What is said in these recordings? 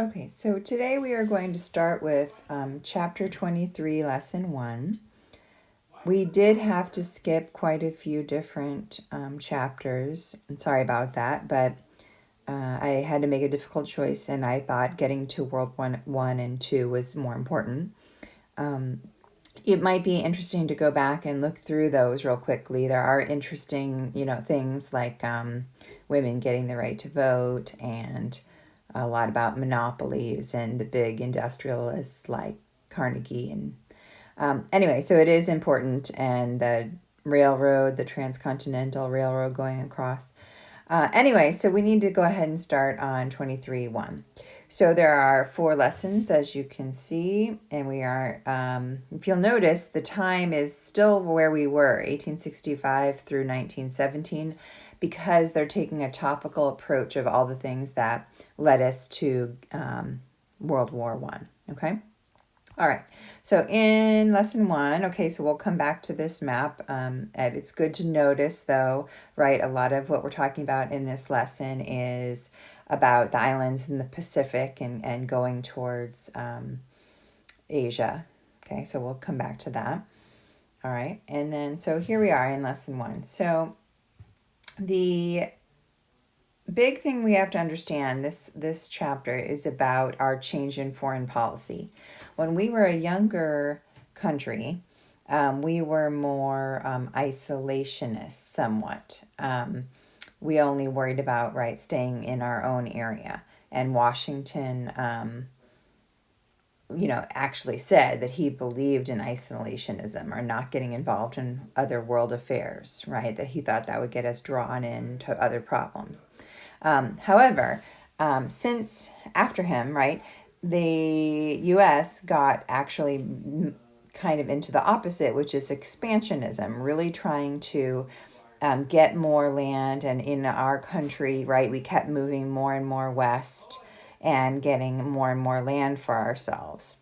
Okay, so today we are going to start with chapter 23, lesson 1. We did have to skip quite a few different chapters. I'm sorry about that, but I had to make a difficult choice, and I thought getting to World 1 and 2 was more important. It might be interesting to go back and look through those real quickly. There are interesting, things like women getting the right to vote, and a lot about monopolies and the big industrialists like Carnegie. And anyway, so it is important, and the railroad, the transcontinental railroad going across. Anyway, so we need to go ahead and start on 23:1. So there are 4 lessons, as you can see, and we are, if you'll notice, the time is still where we were, 1865 through 1917, because they're taking a topical approach of all the things that led us to World War I. Okay? All right, so in lesson 1, okay, so we'll come back to this map. It's good to notice, though, right, a lot of what we're talking about in this lesson is about the islands in the Pacific and going towards Asia. Okay, so we'll come back to that. All right, and then so here we are in lesson 1. So the big thing we have to understand, this chapter is about our change in foreign policy. When we were a younger country, we were more isolationist somewhat. We only worried about, right, staying in our own area. And Washington, actually said that he believed in isolationism, or not getting involved in other world affairs, right? That he thought that would get us drawn into other problems. However, since after him, right, the U.S. got actually kind of into the opposite, which is expansionism, really trying to get more land. And in our country, right, we kept moving more and more west and getting more and more land for ourselves.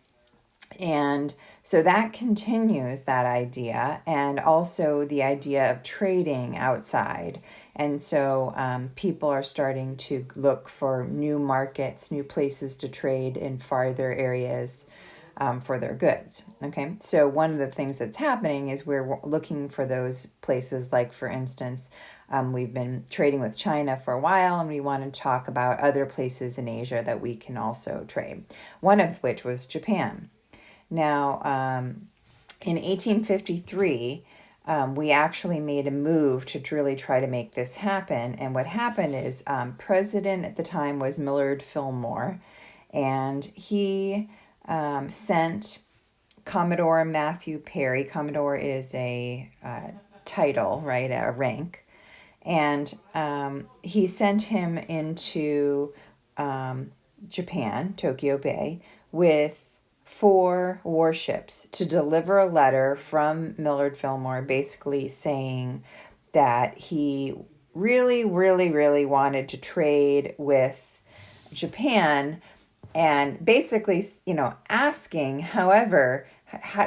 And so that continues, that idea, and also the idea of trading outside. And so people are starting to look for new markets, new places to trade in farther areas for their goods. Okay, so one of the things that's happening is we're looking for those places, like, for instance, we've been trading with China for a while, and we want to talk about other places in Asia that we can also trade, one of which was Japan. Now, in 1853, we actually made a move to really try to make this happen. And what happened is president at the time was Millard Fillmore, and he sent Commodore Matthew Perry. Commodore is a title, right, a rank. And he sent him into Japan, Tokyo Bay, with 4 warships to deliver a letter from Millard Fillmore, basically saying that he really, really, really wanted to trade with Japan, and basically, asking, however,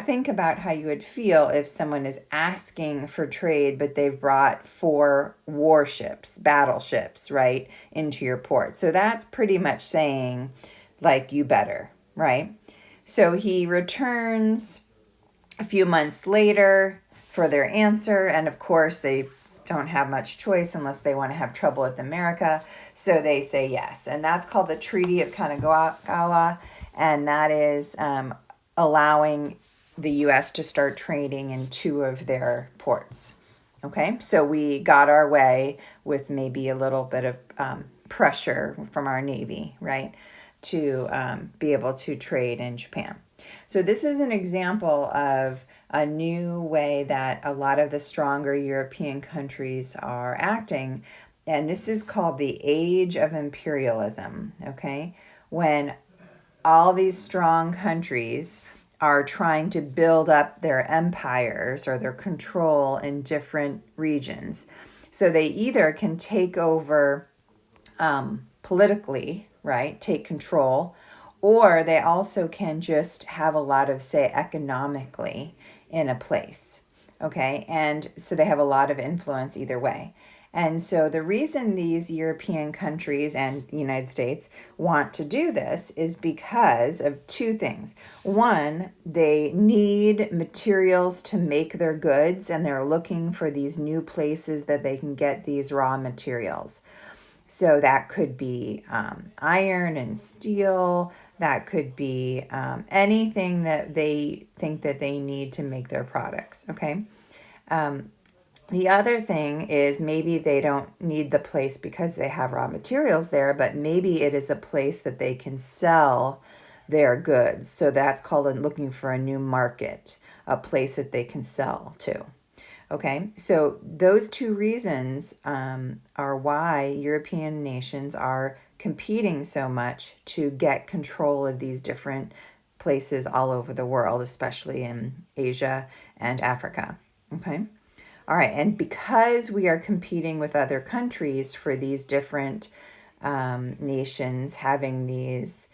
think about how you would feel if someone is asking for trade, but they've brought 4 warships, battleships, right, into your port. So that's pretty much saying, like, you better, right? So he returns a few months later for their answer, and of course they don't have much choice unless they want to have trouble with America, so they say yes. And that's called the Treaty of Kanagawa, and that is allowing the U.S. to start trading in 2 of their ports. Okay, so we got our way with maybe a little bit of pressure from our Navy, right, to be able to trade in Japan. So this is an example of a new way that a lot of the stronger European countries are acting, and this is called the age of imperialism, okay? When all these strong countries are trying to build up their empires or their control in different regions. So they either can take over politically, right, take control, or they also can just have a lot of say economically in a place. Okay, and so they have a lot of influence either way. And so the reason these European countries and the United States want to do this is because of two things. One, they need materials to make their goods, and they're looking for these new places that they can get these raw materials. So that could be iron and steel. That could be anything that they think that they need to make their products. Okay. The other thing is maybe they don't need the place because they have raw materials there, but maybe it is a place that they can sell their goods. So that's called looking for a new market, a place that they can sell to. Okay, so those two reasons are why European nations are competing so much to get control of these different places all over the world, especially in Asia and Africa. Okay. All right, and because we are competing with other countries for these different nations having these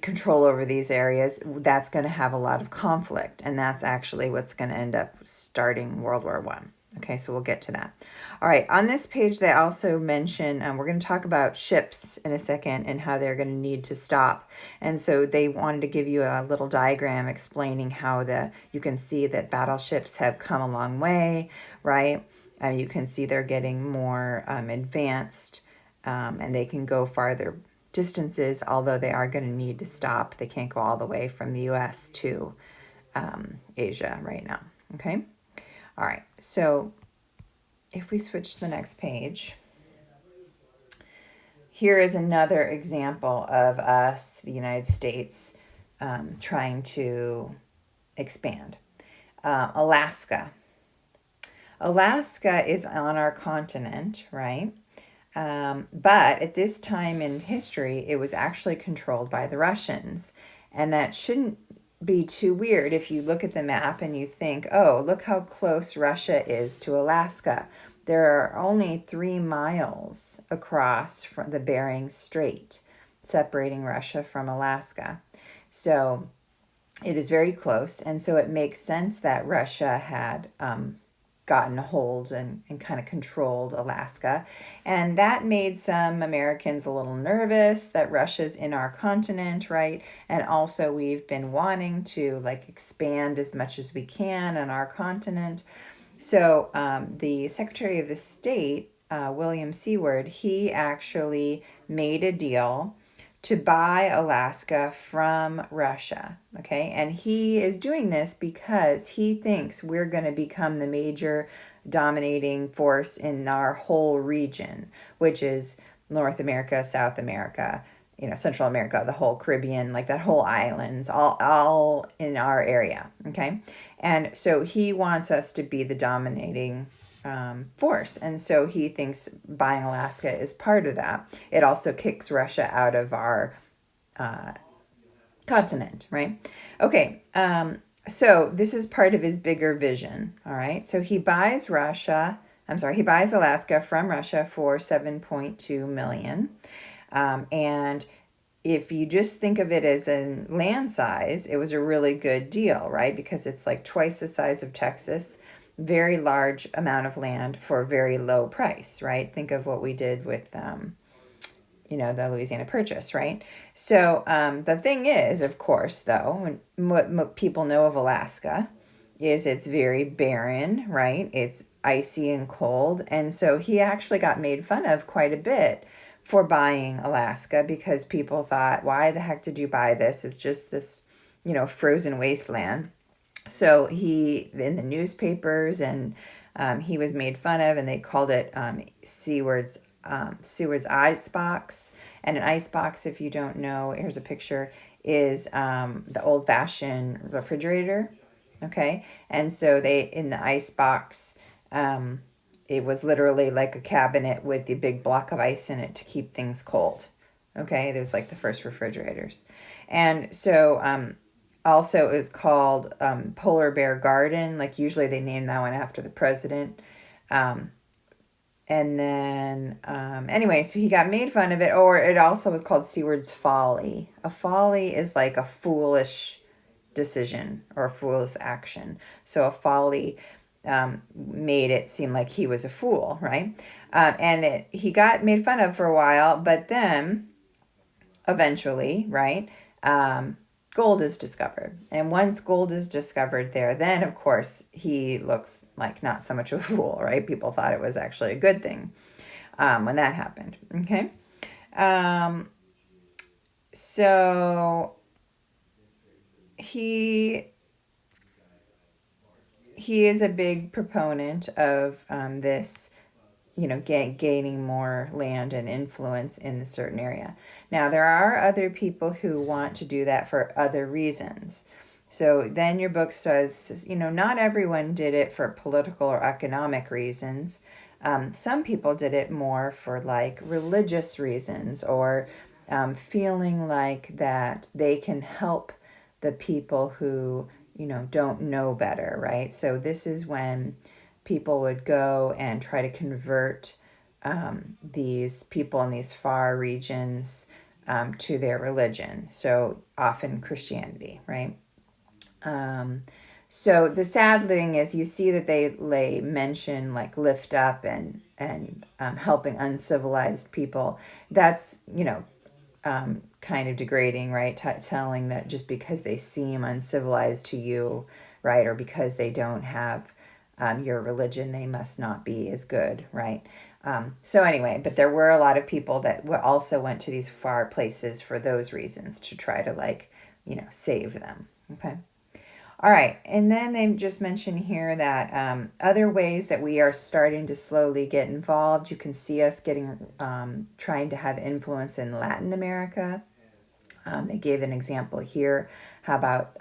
control over these areas, that's going to have a lot of conflict, and that's actually what's going to end up starting World War One. Okay, so we'll get to that. All right, on this page, they also mention, we're going to talk about ships in a second and how they're going to need to stop. And so they wanted to give you a little diagram explaining how you can see that battleships have come a long way, right? You can see they're getting more advanced, and they can go farther distances, although they are going to need to stop. They can't go all the way from the US to Asia right now. Okay. All right. So if we switch to the next page, here is another example of us, the United States, trying to expand. Alaska. Alaska is on our continent, right? But at this time in history, it was actually controlled by the Russians. And that shouldn't be too weird if you look at the map and you think, oh, look how close Russia is to Alaska. There are only 3 miles across from the Bering Strait separating Russia from Alaska. So it is very close. And so it makes sense that Russia had gotten a hold and kind of controlled Alaska. And that made some Americans a little nervous that Russia's in our continent, right? And also we've been wanting to expand as much as we can on our continent. So the Secretary of the State, William Seward, he actually made a deal to buy Alaska from Russia, okay? And he is doing this because he thinks we're going to become the major dominating force in our whole region, which is North America, South America, Central America, the whole Caribbean, that whole islands, all in our area, okay? And so he wants us to be the dominating force. And so he thinks buying Alaska is part of that. It also kicks Russia out of our continent, right? Okay, so this is part of his bigger vision, all right? So he buys Alaska from Russia for $7.2 million. And if you just think of it as a land size, it was a really good deal, right? Because it's twice the size of Texas, very large amount of land for a very low price, right? Think of what we did with, the Louisiana Purchase, right? So the thing is, of course, though, what people know of Alaska is it's very barren, right? It's icy and cold. And so he actually got made fun of quite a bit for buying Alaska because people thought, why the heck did you buy this? It's just this, frozen wasteland. So he, in the newspapers, and he was made fun of, and they called it Seward's icebox. And an icebox, if you don't know, here's a picture, is the old-fashioned refrigerator. Okay, and so in the icebox, it was literally like a cabinet with a big block of ice in it to keep things cold. Okay, it was the first refrigerators. And so also it was called Polar Bear Garden. Usually they name that one after the president. And then, anyway, so he got made fun of it. Or it also was called Seward's Folly. A folly is a foolish decision or a foolish action. So a folly made it seem like he was a fool, right? He got made fun of for a while, but then eventually, right? Gold is discovered. And once gold is discovered there, then of course he looks like not so much of a fool, right? People thought it was actually a good thing when that happened. Okay. Um, so he he is a big proponent of this, gaining more land and influence in a certain area. Now, there are other people who want to do that for other reasons. So then your book says, not everyone did it for political or economic reasons. Some people did it more for like religious reasons, or feeling like that they can help the people who, don't know better, right? So this is when people would go and try to convert these people in these far regions to their religion. So often Christianity, right? Um, so the sad thing is, you see that they mention like lift up and helping uncivilized people. That's kind of degrading, right? Telling that just because they seem uncivilized to you, right, or because they don't have your religion, they must not be as good, right? So anyway, but there were a lot of people that also went to these far places for those reasons, to try to like, save them. Okay. All right, and then they just mention here that other ways that we are starting to slowly get involved. You can see us trying to have influence in Latin America. They gave an example here. How about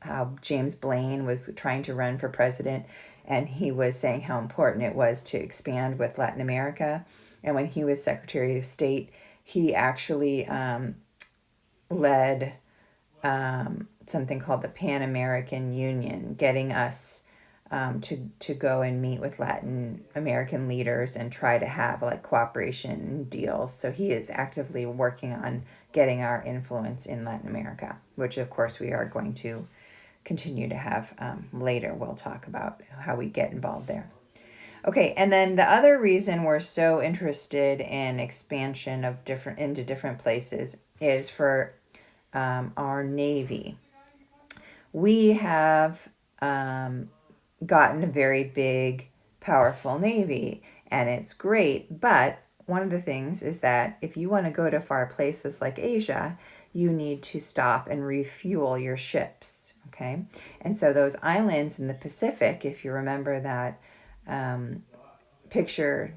how James Blaine was trying to run for president, and he was saying how important it was to expand with Latin America. And when he was Secretary of State, he actually led something called the Pan American Union, getting us to go and meet with Latin American leaders and try to have like cooperation deals. So he is actively working on getting our influence in Latin America, which of course we are going to continue to have later. We'll talk about how we get involved there. Okay, and then the other reason we're so interested in expansion of into different places is for our Navy. We have gotten a very big, powerful Navy, and it's great. But one of the things is that if you want to go to far places like Asia, you need to stop and refuel your ships. Okay. And so those islands in the Pacific, if you remember that picture,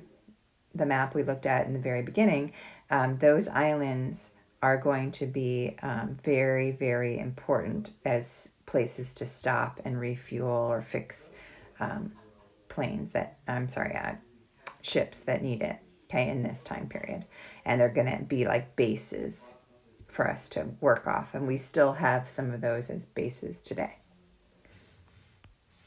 the map we looked at in the very beginning, those islands are going to be very, very important as places to stop and refuel or fix ships that need it, okay, in this time period. And they're going to be like bases for us to work off. And we still have some of those as bases today.